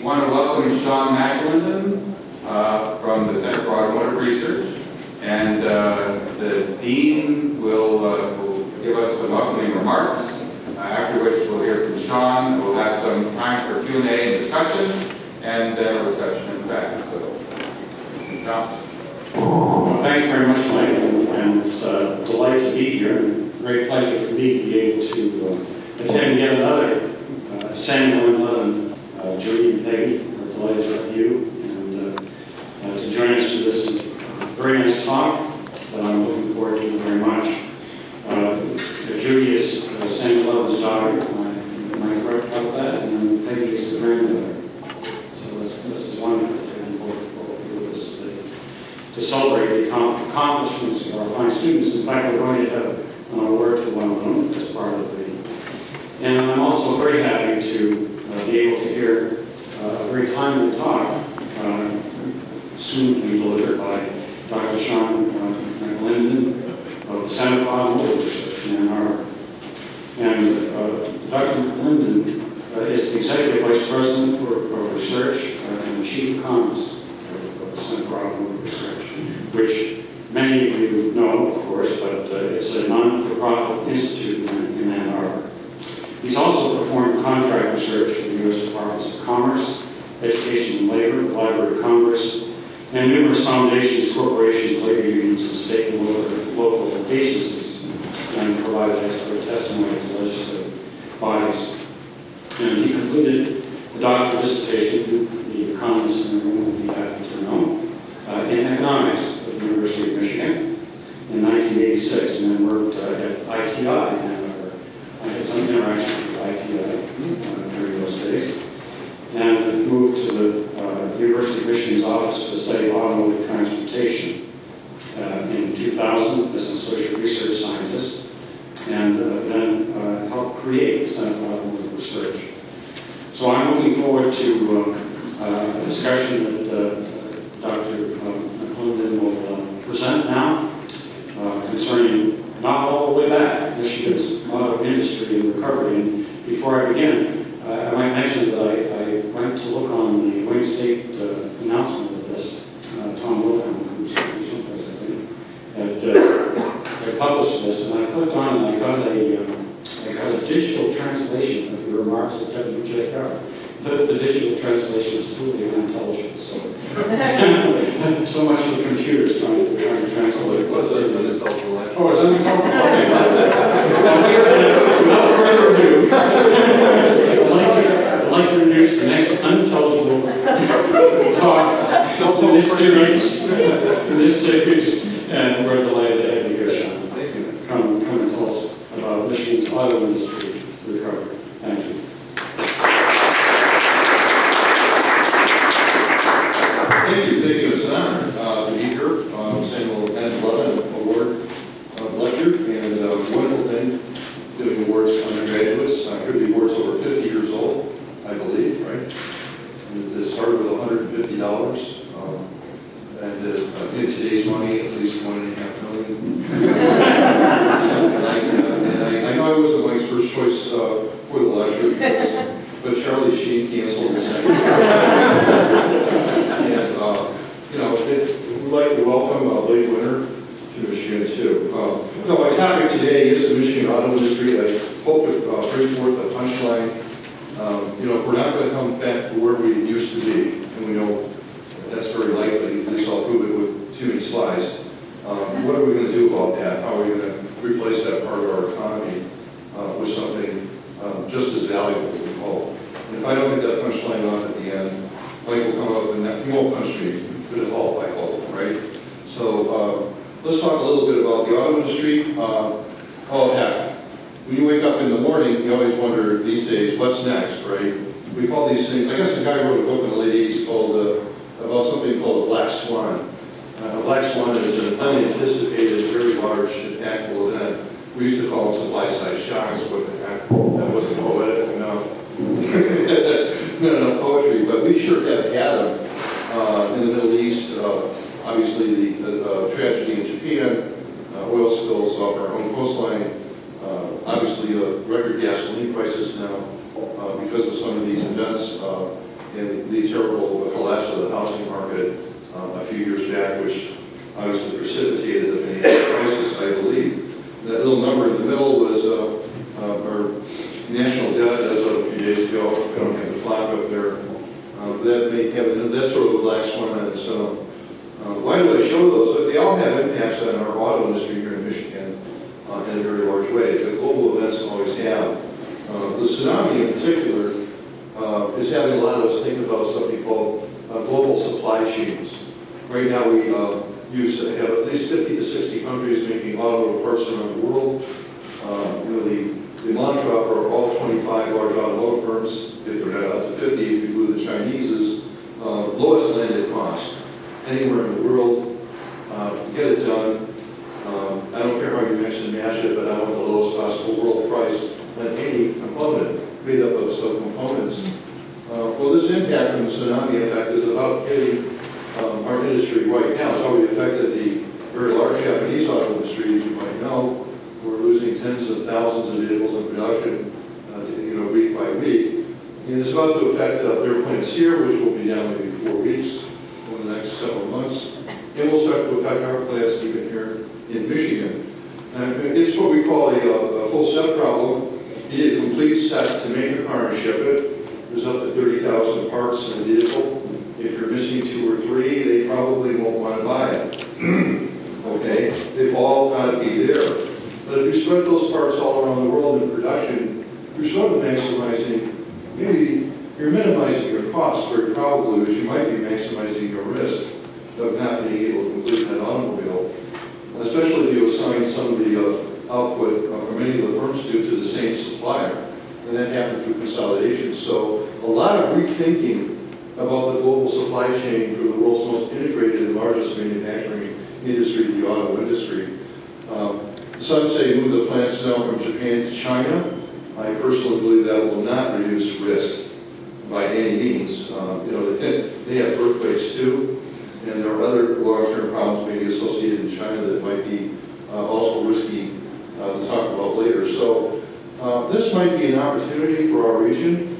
want to welcome Sean McAlinden from the Center for Automotive Research, and the Dean will give us some welcoming remarks, after which we'll hear from Sean. We'll have some time for Q&A and discussion, and then a reception in the back. So, Sean. Well, thanks very much, Mike, and it's a delight to be here, and a great pleasure for me to be able to attend yet another Samuel and Levin, Judy and Peggy. We're delighted to have you, and to join us for this very nice talk that I'm looking forward to very much. Judy is Samuel Levin's daughter, am I correct about that? And Peggy is the granddaughter. So this is wonderful to celebrate the accomplishments of our fine students. In fact, we're going to have an award for one of them as part of the. And I'm also very happy to be able to hear a very timely talk soon to be delivered by Dr. Sean McAlinden of the Center for Automotive Research in Arbor. And Dr. McAlinden is the Executive Vice President for Research and the Chief Economist of the Center for Automotive Research, which many of you know, of course, but it's a non-for-profit institute in Ann Arbor. He's also performed contract research for the U.S. Departments of Commerce, Education and Labor, the Library of Congress, and numerous foundations, corporations, labor unions, and state and local agencies, and provided expert testimony to legislative bodies. And he completed a doctoral dissertation, the economists in the room will be happy to know, in economics at the University of Michigan in 1986, and then worked at ITI, and I had some interaction with ITI during those days, and moved to the University of Michigan's Office for the Study of Automotive Transportation in 2000 as an associate research scientist, and then helped create the Center for Automotive Research. So I'm looking forward to a discussion that Dr. McAlinden will present now concerning not all the way back, Michigan's auto industry and recovery. And before I begin, I might mention that I went to look on the Wayne State announcement of this. Tom Wilhelm, who's someplace, I think, had published this, and I clicked on it, and I got a digital translation of the remarks of WJR. The digital translation is truly unintelligible, so so much for the computers trying to translate. Oh, it's unintelligible. Okay. Now, without further ado, I'd like to introduce the next unintelligible talk in this series, and we're delighted to have you here, Sean. Thank you. Come and tell us about Michigan's auto industry recovery. Thank you. Thank you. It's an honor to be here. Samuel and Levin Award lecture, and wonderful thing giving awards to undergraduates. Here the award's over 50 years old, I believe, right? And it started with $150, and in today's money, at least $1.5 million. and I know I wasn't Mike's first choice for the lecture, but Charlie Sheen canceled the second. We'd like to welcome late winter to Michigan, too. My topic today is the Michigan auto industry. I hope to bring forth a punchline. If we're not going to come back to where we used to be, and we know that's very likely, at least I'll prove it with too many slides, what are we going to do about that? How are we going to replace that part of our economy with something just as valuable, we hope? And if I don't get that punchline off at the end, Mike will come up and he won't punch me, but he'll help, I hope, right? So let's talk a little bit about the auto industry. Oh, heck. When you wake up in the morning, you always wonder these days, what's next, right? We call these things, I guess the guy wrote a book in the late 80s called, about something called a black swan. A black swan is an unanticipated, very large, impactful event. We used to call them supply-side shocks, but that wasn't poetic enough. No poetry, but we sure have had them in the Middle East. Obviously, the tragedy in Japan, oil spills off our own coastline, obviously record gasoline prices now because of some of these events. in the terrible collapse of the housing market a few years back, which obviously precipitated the financial crisis, I believe. That little number in the middle was our national debt as of a few days ago. I don't have the clock up there. That's sort of a black swan on its own. Why do I show those? They all have impacts on our auto industry here in Michigan in a very large way. The global events always have. The tsunami in particular is having a lot of us think about something called global supply chains. Right now we have at least 50 to 60 countries making automotive parts around the world. The mantra for all 25 large automotive firms, if they're not up to 50, if you include the Chinese, is lowest landed cost. Anywhere in the world, get it done. I don't care how you mix and match it, but I want the lowest possible world price on any component made up of subcomponents. Well, this impact from the tsunami effect is about hitting our industry right now. It's already affected the very large Japanese auto industry, as you might know. We're losing tens of thousands of vehicles in production, week by week. And it's about to affect their plants here, which will be down maybe 4 weeks over the next several months. And will start to affect our plants even here in Michigan. And it's what we call a full set problem. You need a complete set to make a car and ship it. There's up to 30,000 parts in a vehicle. If you're missing 2 or 3, they probably won't want to buy it. Okay? They've all got to be there. But if you spread those parts all around the world in production, you're sort of maximizing, maybe you're minimizing your costs very probably, but you might be maximizing your risk of not being able to complete that automobile, especially if you assign some of the output, or many of the firms do, to the same supplier. And that happened through consolidation. So a lot of rethinking about the global supply chain for the world's most integrated and largest manufacturing industry, the auto industry. Some say move the plants now from Japan to China. I personally believe that will not reduce risk by any means. They have earthquakes too, and there are other long-term problems maybe associated in China that might be also risky to talk about later. So this might be an opportunity for our region.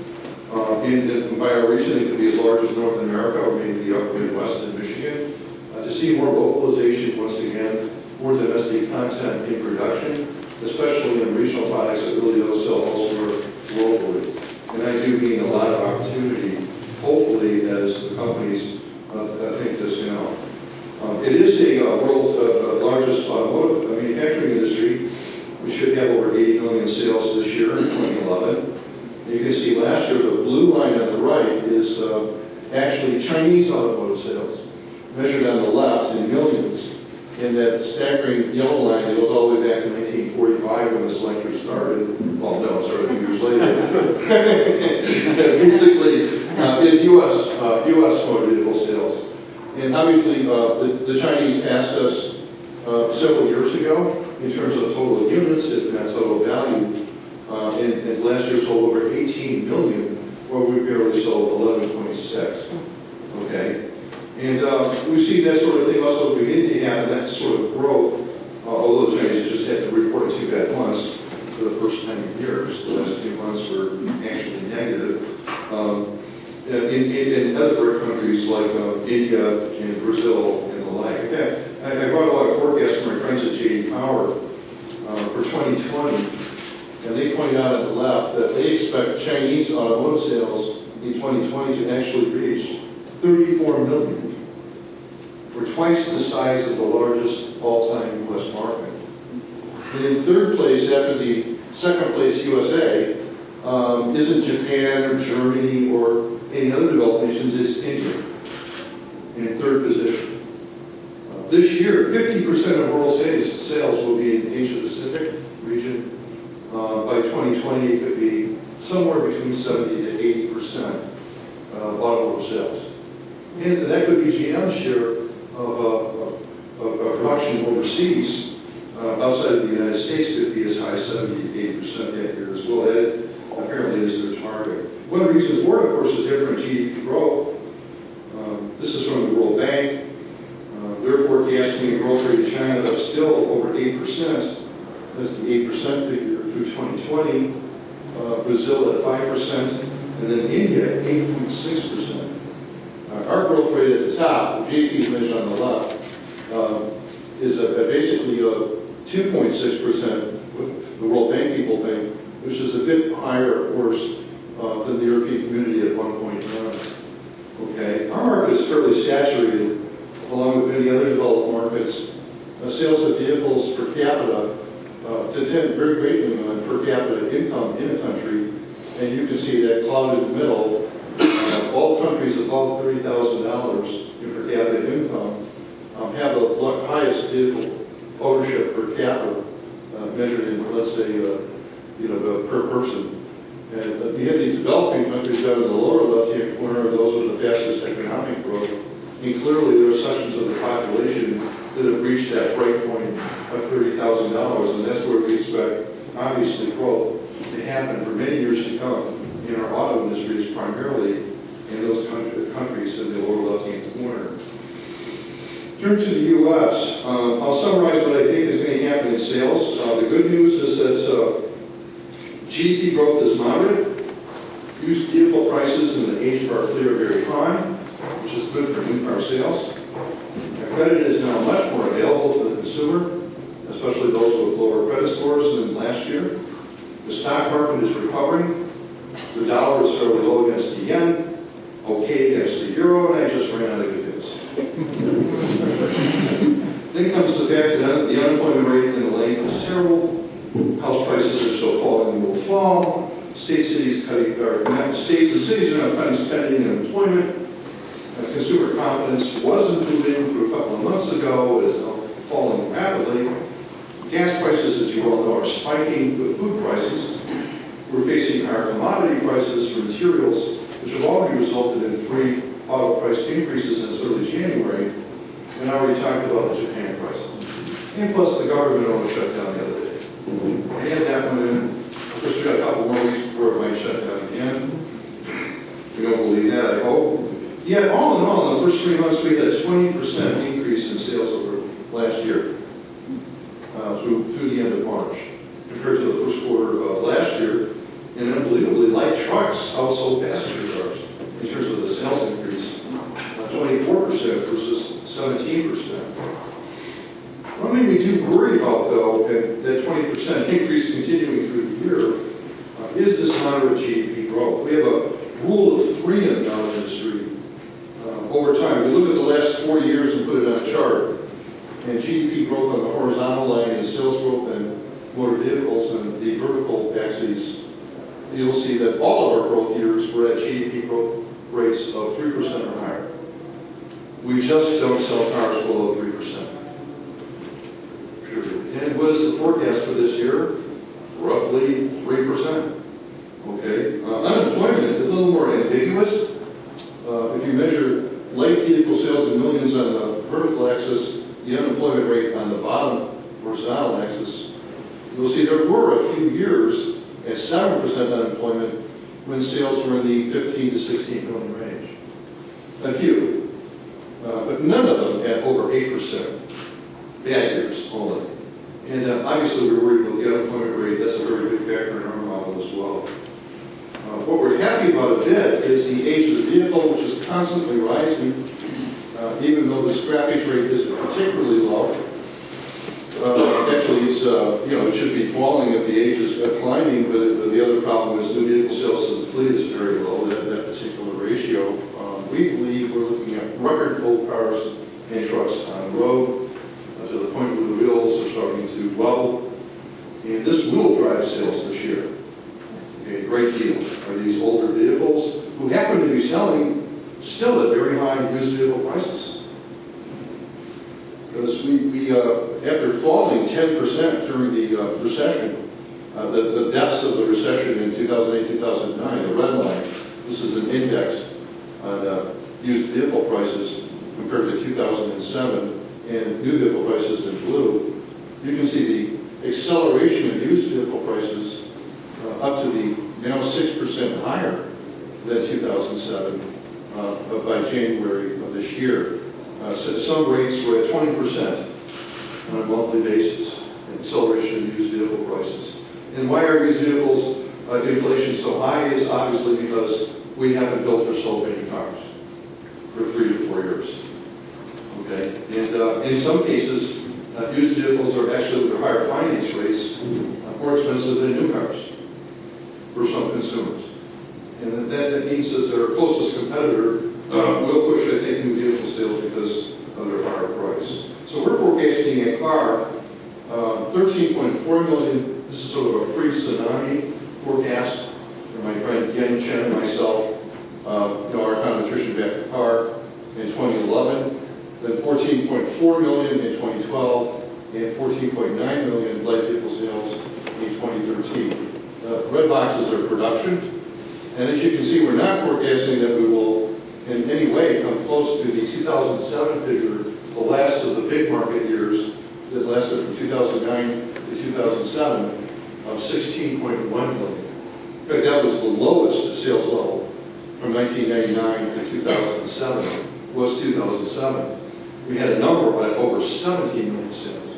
And by our region, it could be as large as North America or maybe the upper Midwest and Michigan, to see more localization once again, more domestic content in production, especially in regional products that really don't sell elsewhere globally. And I do mean a lot of opportunity, hopefully, as the companies think this now. It is a world largest automotive manufacturing industry. We should have over 80 million sales this year in 2011. And you can see last year, the blue line on the right is actually Chinese automotive sales, measured on the left in millions. And that staggering yellow line that goes all the way back to 1945 when this lecture started. Well, no, it started a few years later. Basically, is U.S. motor vehicle sales. And obviously, the Chinese passed us several years ago in terms of total units, if not total value. And last year sold over 18 million, where we barely sold 11.6. Okay? And we see that sort of thing also beginning to happen, that sort of growth, although the Chinese just had to report 2 bad months for the first 10 years. The last 2 months were actually negative. In other countries like India and Brazil and the like. In fact, I brought a lot of forecasts from my friends at J.D. Power for 2020, and they pointed out on the left that they expect Chinese automotive sales in 2020 to actually reach 34 million. We're twice the size of the largest all-time U.S. market. And in third place, after the second place USA, isn't Japan or Germany or any other developed nations, it's India in third position. This year, 50% of world sales will be in the Asia-Pacific region. By 2020, it could be somewhere between 70 to 80% of automobile sales. And that could be GM's share of production overseas, outside of the United States, could be as high as 70 to 80% that year as well. That apparently is their target. One reason for it, of course, is different GDP growth. This is from the World Bank. They're forecasting a growth rate in China of still over 8%. That's the 8% figure through 2020. Brazil at 5%, and then India, 8.6%. Our growth rate at the top, the GDP measured on the left, is basically 2.6%, the World Bank people think, which is a bit higher, of course, than the European community at 1.9. Okay, our market is fairly saturated, along with many other developed markets. Sales of vehicles per capita depend very greatly on per capita income in a country, and you can see that cloud in the middle. All countries above $30,000 in per capita income have the highest vehicle ownership per capita, measured in, let's say, per person. And we have these developing countries down in the lower left-hand corner, those with the fastest economic growth. And clearly there are sections of the population that have reached that break point of $30,000, and that's where we expect, obviously, growth to happen for many years to come in our auto industry, is primarily in those countries in the lower left-hand corner. Turn to the U.S. I'll summarize what I think is going to happen in sales. The good news is that GDP growth is moderate. Used vehicle prices in the age of our fleet are very high, which is good for new car sales. Credit is now much more available to the consumer, especially those with lower credit scores than last year. The stock market is recovering. The dollar is fairly low against the yen, okay against the euro, and I just ran out of good news. Then comes the fact that the unemployment rate in the lane is terrible. House prices are still falling and will fall. States and cities are now cutting spending and employment. Consumer confidence was improving for a couple of months ago. It is now falling rapidly. Gas prices, as you all know, are spiking with food prices. We're facing higher commodity prices for materials, which have already resulted in 3 auto price increases since early January. And I already talked about the Japan prices. And plus the government almost shut down the other day. We had that one in. Of course, we got a couple more weeks before it might shut down again. We don't believe that, I hope. Yet, all in all, in the first 3 months, we had a 20% increase in sales over last year, through the end of March, compared to the first quarter of last year. And unbelievably, light trucks outsold passenger cars in terms of the sales increase, 24% versus 17%. One thing we do worry about, though, that 20% increase continuing through the year, is this moderate GDP growth. We have a rule of 3 in the auto industry. Over time, we look at the last 40 years and put it on a chart, and GDP growth on the horizontal line is sales growth in motor vehicles, and the vertical axes, you'll see that all of our growth years were at GDP growth rates of 3% or higher. We just don't sell cars below 3%. And what is the forecast for this year? Roughly 3%. Okay. Unemployment is a little more ambiguous. If you measure light vehicle sales in millions on the vertical axis, the unemployment rate on the bottom horizontal axis, you'll see there were a few years at 7% unemployment when sales were in the 15 to 16 million range. A few, but none of them at over 8%. Bad years only. And obviously we're worried about the unemployment rate. That's a very big factor in our model as well. What we're happy about a bit is the age of the vehicle, which is constantly rising, even though the scrappage rate isn't particularly low. Actually, it's, it should be falling if the age is climbing, but the other problem is new vehicle sales to the fleet is very low, that particular ratio. We believe we're looking at record old cars and trucks on the road to the point where the wheels are starting to wobble. And this will drive sales this year. A great deal are these older vehicles who happen to be selling still at very high used vehicle prices. Because we after falling 10% during the recession, the depths of the recession in 2008, 2009, the red line, this is an index on used vehicle prices compared to 2007, and new vehicle prices in blue. You can see the acceleration of used vehicle prices up to the now 6% higher than 2007 by January of this year. So some rates were at 20% on a monthly basis, acceleration of used vehicle prices. And why are used vehicles inflation so high is obviously because we haven't built or sold any cars for 3 to 4 years. Okay, and in some cases, used vehicles are actually with their higher finance rates more expensive than new cars for some consumers. And that means that their closest competitor will push to take new vehicle sales because of their higher price. So we're forecasting a car, 13.4 million. This is sort of a pre-Tsunami forecast. And my friend Yen Chen and myself, our econometrician back the car in 2011, then 14.4 million in 2012, and 14.9 million light vehicle sales in 2013. Red boxes are production, and as you can see, we're not forecasting that we will in any way come close to the 2007 figure, the last of the big market years that lasted from 2009 to 2007 of 16.1 million. In fact, that was the lowest sales level from 1999 to 2007 was 2007. We had a number of over 17 million sales.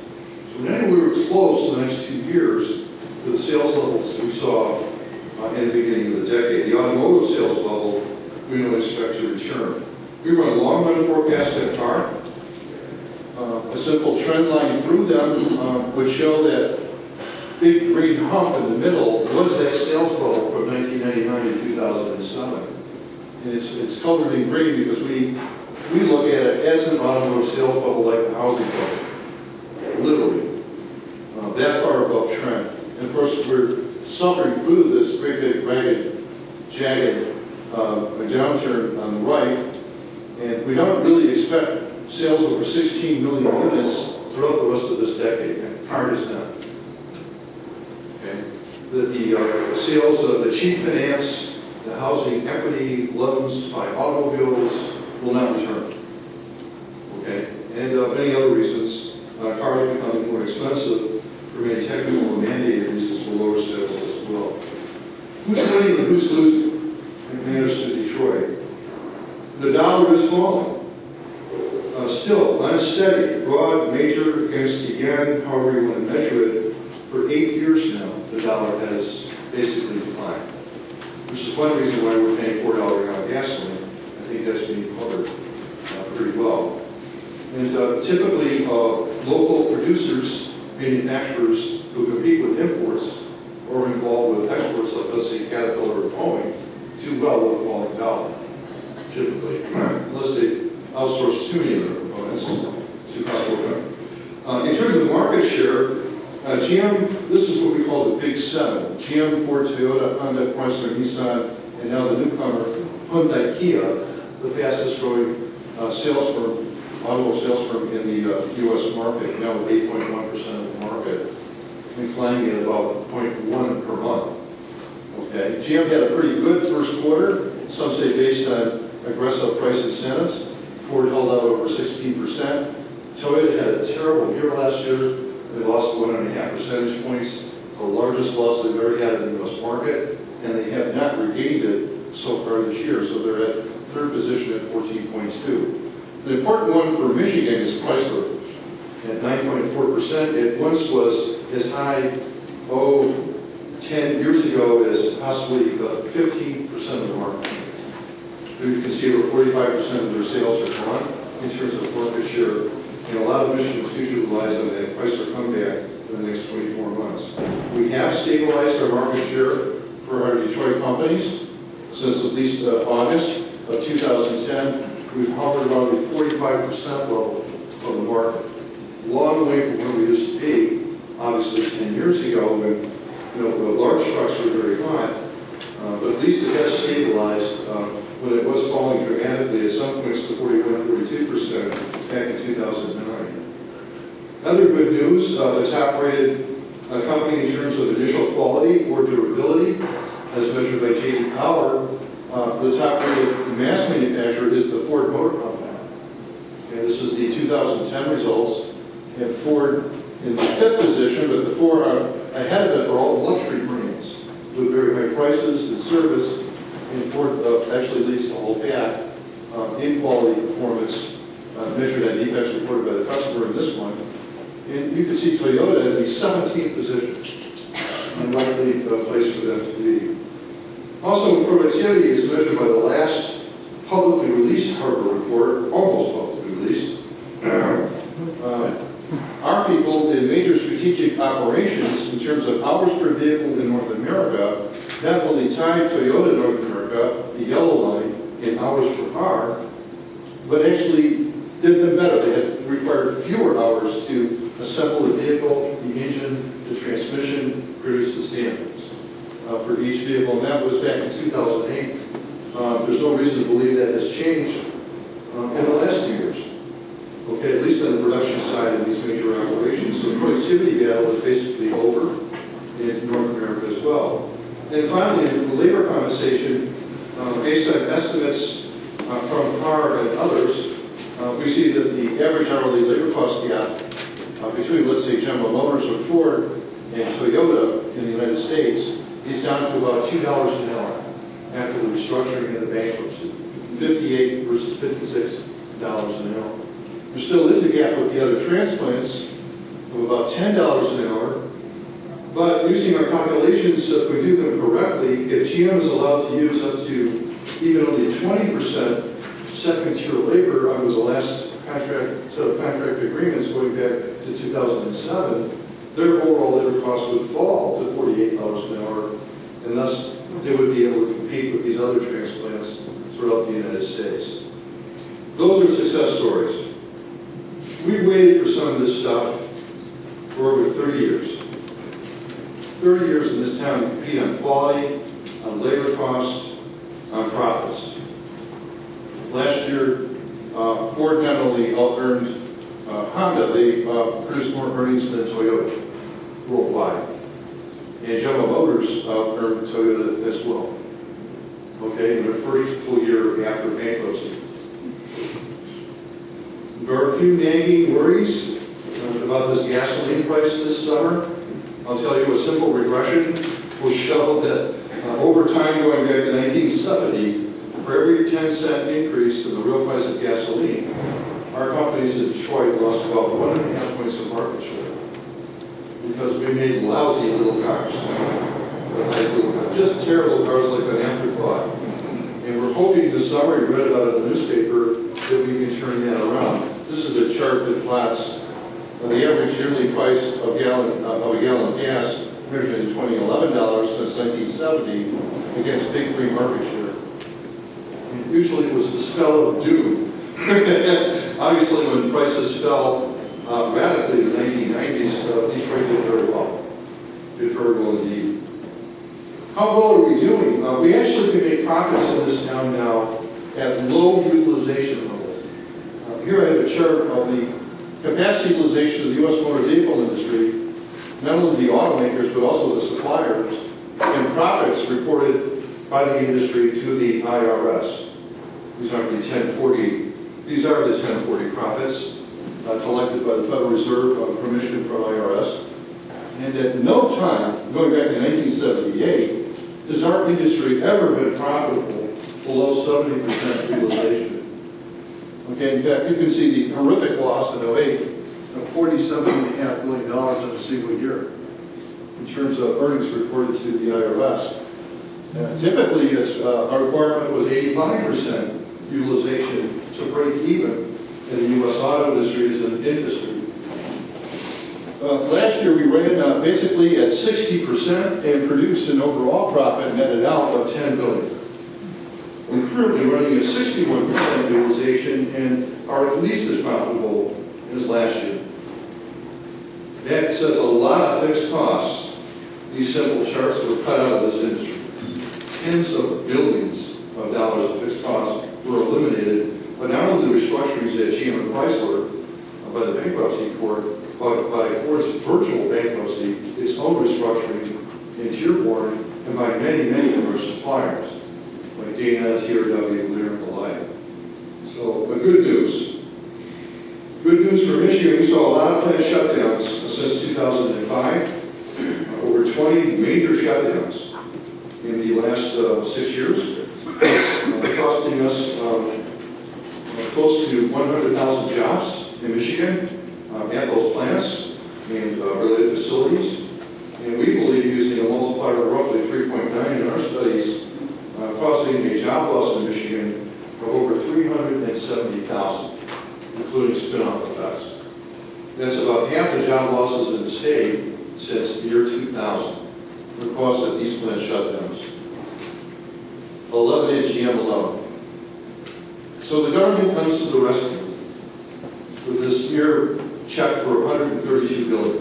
So then we were close in the next 2 years to the sales levels we saw in the beginning of the decade. The automotive sales level we don't expect to return. We run long-run forecast at car. A simple trend line through them would show that big green hump in the middle was that sales level from 1999 to 2007. And it's colored in green because we look at it as an automotive sales bubble like the housing bubble, literally, that far above trend. And of course, we're suffering through this great big ragged, jagged downturn on the right, and we don't really expect sales over 16 million units throughout the rest of this decade. And car is not. Okay, the sales of the cheap finance, the housing equity loans by automobiles will not return. Okay, and many other reasons. Cars are becoming more expensive for many technical and mandated reasons for lower sales as well. Who's winning and who's losing in Manchester, Detroit? The dollar is falling. Still unsteady, broad, major against the yen, however you want to measure it. For 8 years now, the dollar has basically declined, which is one reason why we're paying $4 on gasoline. I think that's being covered pretty well. And typically, local producers, manufacturers who compete with imports or involved with exports, like let's say Caterpillar or Boeing, do well with a falling dollar, typically, unless they outsource too many of their components to customer. In terms of market share, GM, this is what we call the Big Seven. GM, Ford, Toyota, Honda, Chrysler, Nissan, and now the newcomer, Hyundai, Kia, the fastest growing sales firm, automotive sales firm in the U.S. market, now with 8.1% of the market, and climbing at about 0.1 per month. Okay, GM had a pretty good first quarter, some say based on aggressive price incentives. Ford held out over 16%. Toyota had a terrible year last year. They lost 1.5 percentage points, the largest loss they've ever had in the U.S. market, and they have not regained it so far this year, so they're at third position at 14.2. The important one for Michigan is Chrysler at 9.4%. It once was as high, 10 years ago as possibly 15% of the market. You can see over 45% of their sales are gone in terms of market share, and a lot of Michigan's future relies on that Chrysler comeback in the next 24 months. We have stabilized our market share for our Detroit companies since at least August of 2010. We've hovered around the 45% level of the market. Long way from where we used to be, obviously 10 years ago when the large trucks were very hot, but at least it has stabilized when it was falling dramatically at some points to 41, 42% back in 2009. Other good news, the top-rated company in terms of initial quality or durability, as measured by J.D. Power, the top-rated mass manufacturer is the Ford Motor Company. And this is the 2010 results. And Ford in the 5th position, but the 4 ahead of it are all luxury brands with very high prices and service. And Ford actually leads the whole pack in quality performance, measured at defects reported by the customer in this one. And you can see Toyota in the 17th position. unlikely place for them to be. Also, productivity is measured by the last publicly released Arbor report, almost publicly released. Our people in major strategic operations, in terms of hours per vehicle in North America, not only tied Toyota North America, the yellow line, in hours per car, but actually did them better. They had required fewer hours to assemble the vehicle, the engine, the transmission, produce the standards for each vehicle, and that was back in 2008. There's no reason to believe that has changed in the last 2 years. Okay, at least on the production side of these major operations. So productivity battle is basically over in North America as well. And finally, in the labor compensation, based on estimates from CAR and others, we see that the average hourly labor cost gap between, let's say, General Motors or Ford and Toyota in the United States is down to about $2 an hour after the restructuring and the bankruptcy. 58 versus $56 an hour. There still is a gap with the other transplants of about $10 an hour, but using our calculations, if we do them correctly, if GM is allowed to use up to even only 20% second-tier labor under the last set of contract agreements going back to 2007, their overall labor costs would fall to $48 an hour, and thus they would be able to compete with these other transplants throughout the United States. Those are success stories. We've waited for some of this stuff for over 30 years. 30 years in this town to compete on quality, on labor costs, on profits. Last year, Ford not only out-earned Honda, they produced more earnings than Toyota worldwide. And General Motors out-earned Toyota as well. Okay, in their first full year after bankruptcy. There are a few nagging worries about this gasoline price this summer. I'll tell you a simple regression will show that over time going back to 1970, for every 10-cent increase in the real price of gasoline, our companies in Detroit lost about 1.5 points of market share because we made lousy little cars. Just terrible cars like an afterthought. And we're hoping this summer, you read about it in the newspaper, that we can turn that around. This is a chart that plots the average yearly price of a gallon of gas measured in 2011 since 1970 against big free market share. And usually it was the spell of doom. Obviously, when prices fell radically in the 1990s, Detroit did very well. Did very well indeed. How well are we doing? We actually can make profits in this town now at low utilization level. Here I have a chart of the capacity utilization of the U.S. motor vehicle industry, not only the automakers, but also the suppliers, and profits reported by the industry to the IRS. These are the 1040. These are the 1040 profits collected by the Federal Reserve on permission from IRS. And at no time, going back to 1978, has our industry ever been profitable below 70% utilization. Okay, in fact, you can see the horrific loss in 2008 of $47.5 billion in a single year in terms of earnings reported to the IRS. Typically, our requirement was 85% utilization to break even in the U.S. auto industry as an industry. Last year, we ran basically at 60% and produced an overall profit netted out of $10 billion. We're currently running at 61% utilization and are at least as profitable as last year. That says a lot of fixed costs. These simple charts were cut out of this industry. Tens of billions of dollars of fixed costs were eliminated, but not only the restructurings at GM and Chrysler by the bankruptcy court, but by Ford's virtual bankruptcy, its own restructuring in Dearborn, and by many, many of our suppliers, like Dana, TRW, Lear, and the like. So, but good news. Good news for Michigan. We saw a lot of plant shutdowns since 2005. Over 20 major shutdowns in the last 6 years, costing us close to 100,000 jobs in Michigan at those plants and related facilities. And we believe using a multiplier of roughly 3.9 in our studies, causing a job loss in Michigan of over 370,000, including spin-off effects. That's about half the job losses in the state since the year 2000 were caused at these plant shutdowns. 11 at GM alone. So the government comes to the rescue with this mere check for $132 billion.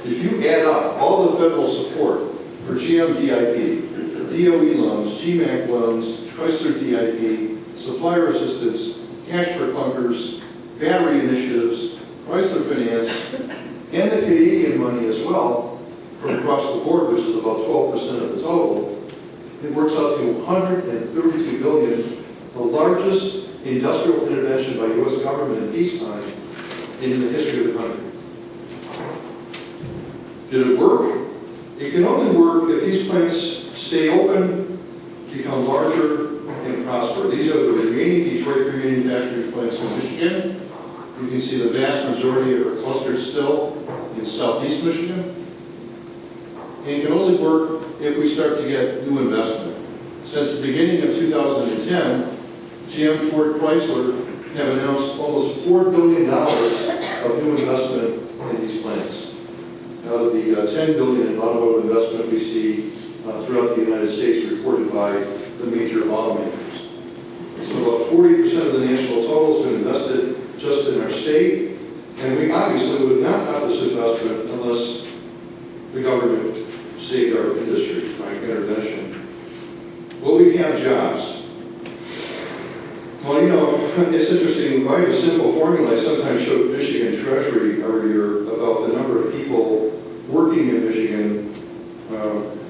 If you add up all the federal support for GM DIP, DOE loans, GMAC loans, Chrysler DIP, supplier assistance, cash for clunkers, battery initiatives, Chrysler Finance, and the Canadian money as well, from across the board, which is about 12% of the total, it works out to $132 billion, the largest industrial intervention by U.S. government in peacetime in the history of the country. Did it work? It can only work if these plants stay open, become larger, and prosper. These are the remaining Detroit remanufacturing plants in Michigan. You can see the vast majority are clustered still in southeast Michigan. And it can only work if we start to get new investment. Since the beginning of 2010, GM, Ford, Chrysler have announced almost $4 billion of new investment in these plants. Out of the $10 billion in automotive investment we see throughout the United States reported by the major automakers. So about 40% of the national total has been invested just in our state, and we obviously would not have this investment unless the government saved our industry by intervention. Will we have jobs? Well, you know, it's interesting. I have a simple formula I sometimes showed Michigan Treasury every year about the number of people working in Michigan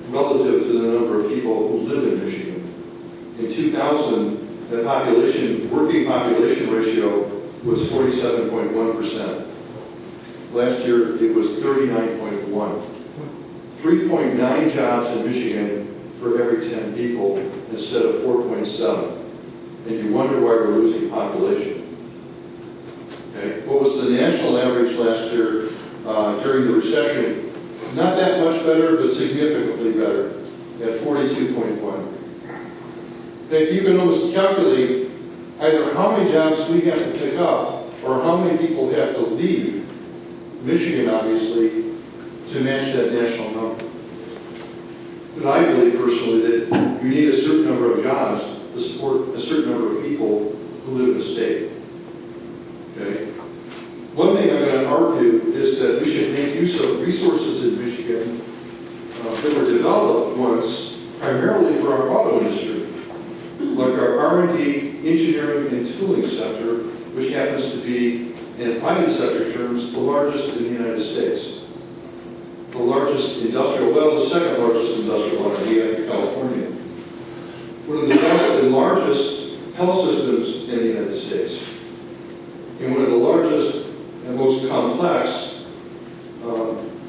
relative to the number of people who live in Michigan. In 2000, the working population ratio was 47.1%. Last year, it was 39.1. 3.9 jobs in Michigan for every 10 people instead of 4.7. And you wonder why we're losing population. Okay. What was the national average last year during the recession? Not that much better, but significantly better at 42.1. You can almost calculate either how many jobs we have to pick up or how many people have to leave Michigan, obviously, to match that national number. But I believe personally that you need a certain number of jobs to support a certain number of people who live in the state. Okay? One thing I'm going to argue is that we should make use of resources in Michigan that were developed once primarily for our auto industry, like our R&D, engineering, and tooling sector, which happens to be, in private sector terms, the largest in the United States. The largest industrial, well, the second largest industrial R&D in California. One of the best and largest health systems in the United States. And one of the largest and most complex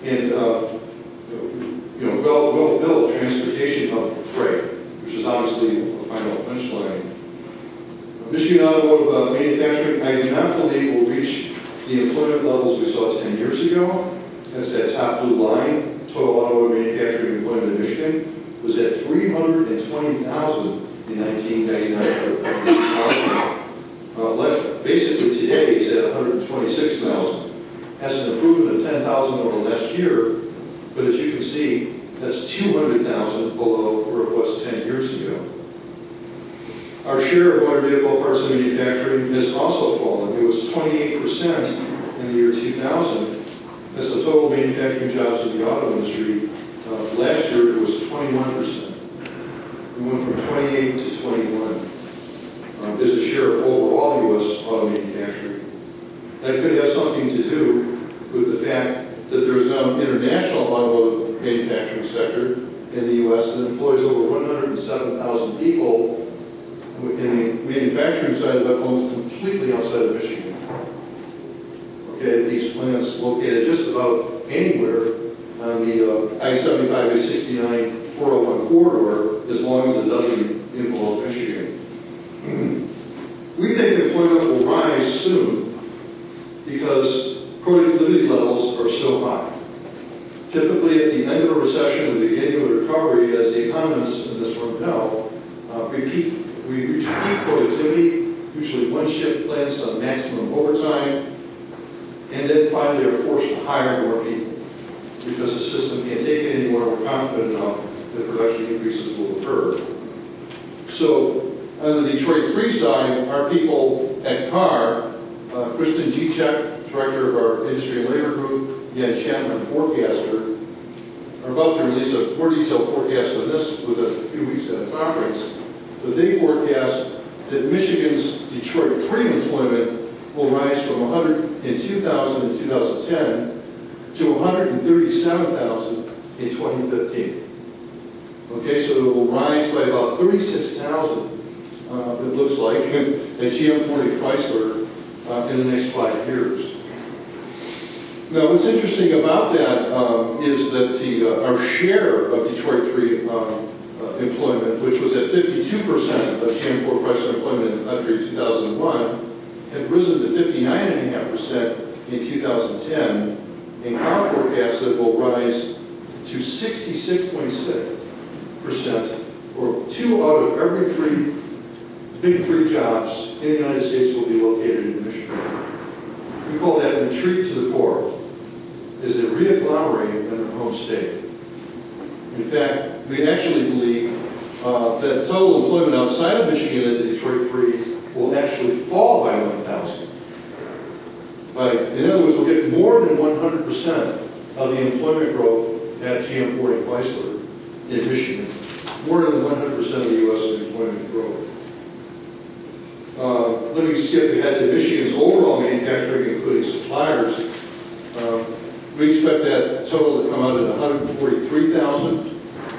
and well-built transportation hub for freight, which is obviously the final punchline. Michigan Automotive manufacturing, I do not believe will reach the employment levels we saw 10 years ago. That's that top blue line. Total automotive manufacturing employment in Michigan was at 320,000 in 1999. Basically today it's at 126,000. That's an improvement of 10,000 over last year, but as you can see, that's 200,000 below where it was 10 years ago. Our share of motor vehicle parts and manufacturing has also fallen. It was 28% in the year 2000. That's the total manufacturing jobs in the auto industry. Last year it was 21%. We went from 28 to 21. There's a share of overall U.S. auto manufacturing. That could have something to do with the fact that there's now an international automotive manufacturing sector in the U.S. that employs over 107,000 people in the manufacturing side, but almost completely outside of Michigan. Okay, these plants located just about anywhere on the I-75, I-69, 401 corridor, as long as it doesn't involve Michigan. We think employment will rise soon because productivity levels are so high. Typically, at the end of a recession, the beginning of a recovery, as the economists in this room know, we reach peak productivity, usually one shift plants on maximum overtime, and then finally are forced to hire more people because the system can't take it anymore. We're confident enough that production increases will occur. So on the Detroit 3 side, our people at CAR, Kristen G-Check, director of our industry and labor group, Yen Chapman, forecaster, are about to release a more detailed forecast on this with a few weeks at a conference. But they forecast that Michigan's Detroit 3 employment will rise from 102,000 in 2010 to 137,000 in 2015. Okay, so it will rise by about 36,000, it looks like, at GM Ford and Chrysler in the next 5 years. Now, what's interesting about that is that our share of Detroit 3 employment, which was at 52% of GM Ford Chrysler employment in the country in 2001, had risen to 59.5% in 2010, and CAR forecasts that it will rise to 66.6%, or 2 out of every 3 big 3 jobs in the United States will be located in Michigan. We call that retreat to the core, is a re-agglomerating in their home state. In fact, we actually believe that total employment outside of Michigan at the Detroit 3 will actually fall by 1,000. In other words, we'll get more than 100% of the employment growth at GM Ford and Chrysler in Michigan. More than 100% of the U.S. employment growth. Let me skip ahead to Michigan's overall manufacturing, including suppliers. We expect that total to come out at 143,000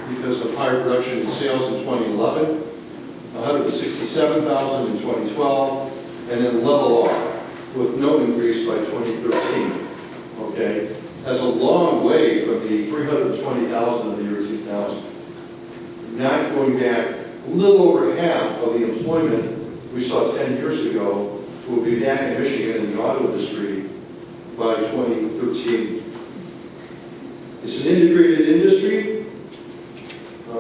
because of higher production and sales in 2011, 167,000 in 2012, and then level off with no increase by 2013. Okay, that's a long way from the 320,000 of the year 2000. Not going back, a little over half of the employment we saw 10 years ago will be back in Michigan in the auto industry by 2013. It's an integrated industry. I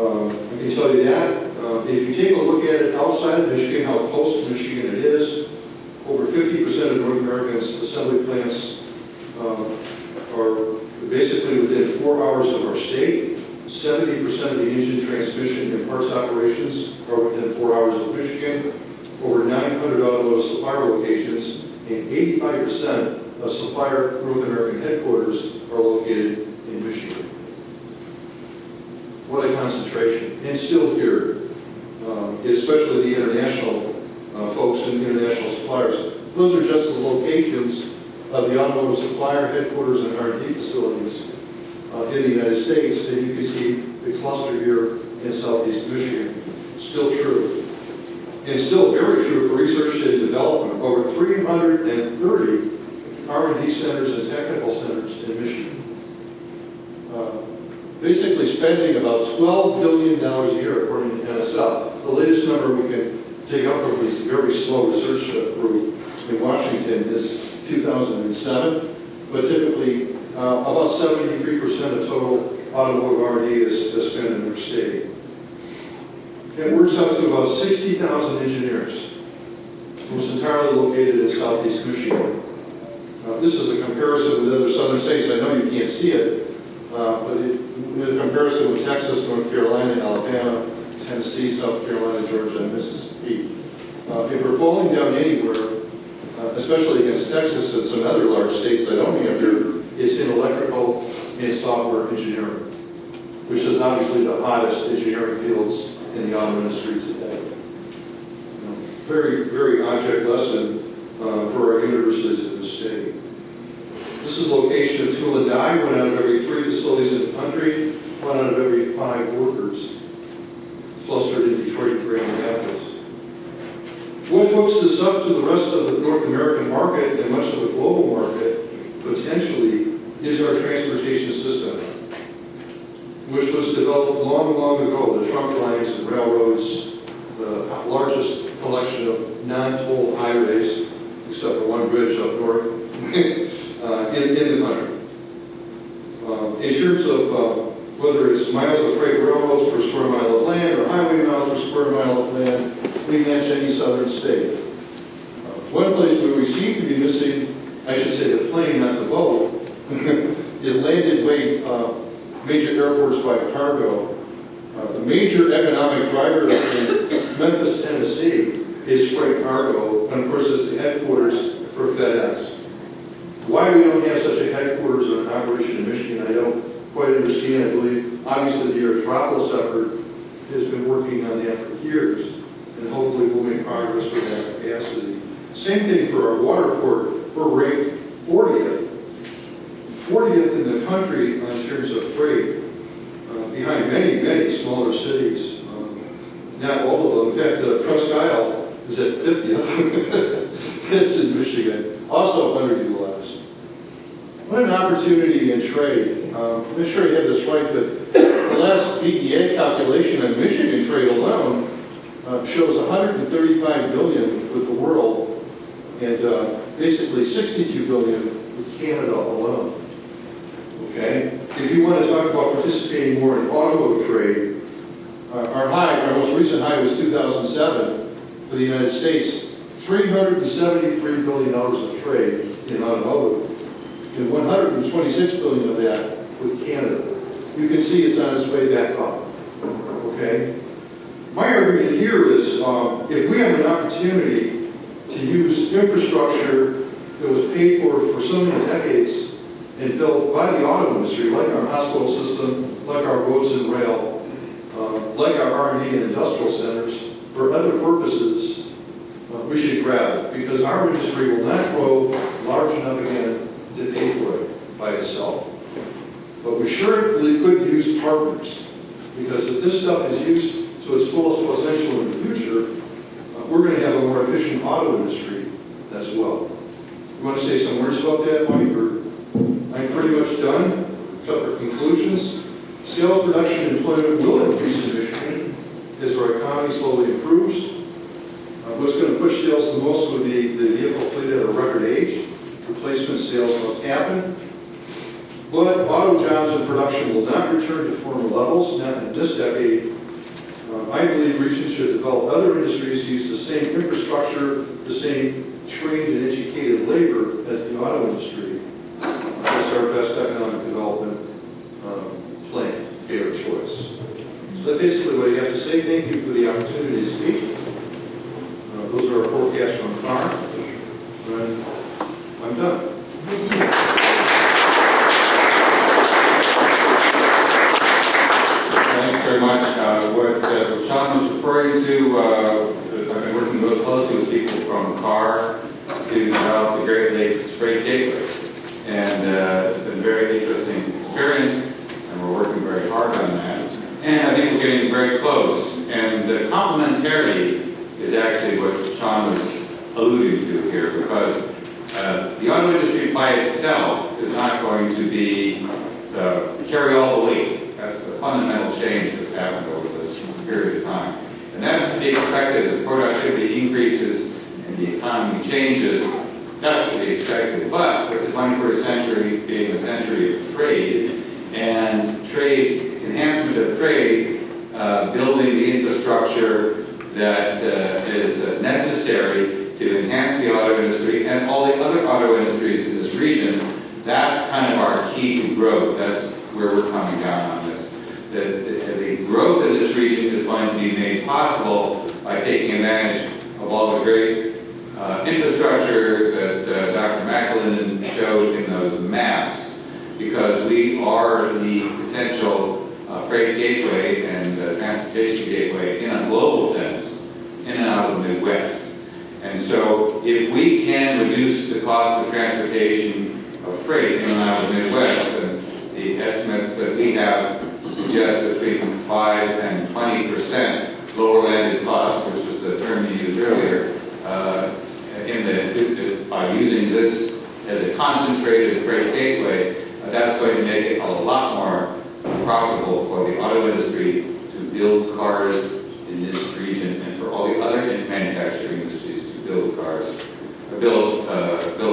can tell you that. If you take a look at it outside of Michigan, how close to Michigan it is, over 50% of North America's assembly plants are basically within 4 hours of our state. 70% of the engine, transmission, and parts operations are within 4 hours of Michigan. Over 900 automotive supplier locations, and 85% of Supplier North American headquarters are located in Michigan. What a concentration. And still here, especially the international folks and international suppliers. Those are just the locations of the automotive supplier headquarters and R&D facilities in the United States. And you can see the cluster here in Southeast Michigan. Still true. And still very true for research and development. Over 330 R&D centers and technical centers in Michigan. Basically spending about $12 billion a year, according to NSF. The latest number we can dig up from this very slow research group in Washington is 2007. But typically, about 73% of total automotive R&D is spent in their state. It works out to about 60,000 engineers, almost entirely located in Southeast Michigan. This is a comparison with other southern states. I know you can't see it, but in a comparison with Texas, North Carolina, Alabama, Tennessee, South Carolina, Georgia, and Mississippi. If we're falling down anywhere, especially against Texas and some other large states that don't have here, it's in electrical and software engineering, which is obviously the hottest engineering fields in the auto industry today. Very, very object lesson for our universities in the state. This is the location of tool and die, 1 out of every 3 facilities in the country, 1 out of every 5 workers, clustered in Detroit and Grand Rapids. What hooks this up to the rest of the North American market and much of the global market, potentially, is our transportation system, which was developed long, long ago. The trunk lines and railroads, the largest collection of non-toll highways, except for one bridge up north, in the country. in terms of whether it's miles of freight railroads per square mile of land or highway miles per square mile of land, we match any southern state. One place where we seem to be missing, I should say the plane, not the boat, is landed weight major airports by cargo. The major economic driver in Memphis, Tennessee is freight cargo, and of course it's the headquarters for FedEx. Why we don't have such a headquarters or an operation in Michigan, I don't quite understand. I believe, obviously, the Aerotropolis effort has been working on that for years, and hopefully we'll make progress with that capacity. Same thing for our water port. We're ranked 40th in the country in terms of freight, behind many, many smaller cities. Not all of them. In fact, Presque Isle is at 50th. It's in Michigan, also underutilized. What an opportunity in trade. I'm not sure you have this right, but the last BDA calculation on Michigan trade alone shows $135 billion with the world and basically $62 billion with Canada alone. Okay? If you want to talk about participating more in automotive trade, our most recent high was 2007 for the United States, $373 billion of trade in automotive, and $126 billion of that with Canada. You can see it's on its way back up. Okay? My argument here is if we have an opportunity to use infrastructure that was paid for so many decades and built by the auto industry, like our hospital system, like our roads and rail, like our R&D and industrial centers, for other purposes, we should grab it, because our industry will not grow large enough again to pay for it by itself. But we surely could use partners, because if this stuff is used to its fullest potential in the future, we're going to have a more efficient auto industry as well. You want to say some words about that, Mike? Or I'm pretty much done. Except for conclusions. Sales, production, and employment will increase in Michigan as our economy slowly improves. What's going to push sales the most would be the vehicle fleet at a record age. Replacement sales must happen. But auto jobs and production will not return to former levels, not in this decade. I believe regions should develop other industries to use the same infrastructure, the same trained and educated labor as the auto industry. That's our best economic development plan, fair choice. So that's basically what you have to say. Thank you for the opportunity to speak. Those are our forecasts from car. And I'm done. Thanks very much. What Sean was referring to, I've been working really closely with people from CAR to develop the Great Lakes Freight Gateway. And it's been a very interesting experience, and we're working very hard on that. And I think we're getting very close. And the complementarity is actually what Sean was alluding to here, because the auto industry by itself is not going to be carry all the weight. That's the fundamental change that's happened over this period of time. And that's to be expected as productivity increases and the economy changes. That's to be expected. But with the 21st century being a century of trade, and trade, enhancement of trade, building the infrastructure that is necessary to enhance the auto industry and all the other auto industries in this region, that's kind of our key to growth. That's where we're coming down on this. The growth in this region is going to be made possible by taking advantage of all the great infrastructure that Dr. McAlinden showed in those maps, because we are the potential freight gateway and transportation gateway in a global sense in and out of the Midwest. And so if we can reduce the cost of transportation of freight in and out of the Midwest, and the estimates that we have suggest between 5 and 20% lower landed costs, which was the term you used earlier, by using this as a concentrated freight gateway, that's going to make it a lot more profitable for the auto industry to build cars in this region, and for all the other manufacturing industries to build cars, build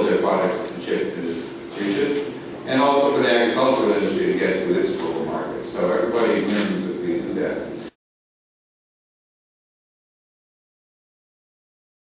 their products and ship in this region. and also for the agricultural industry to get to its global markets. So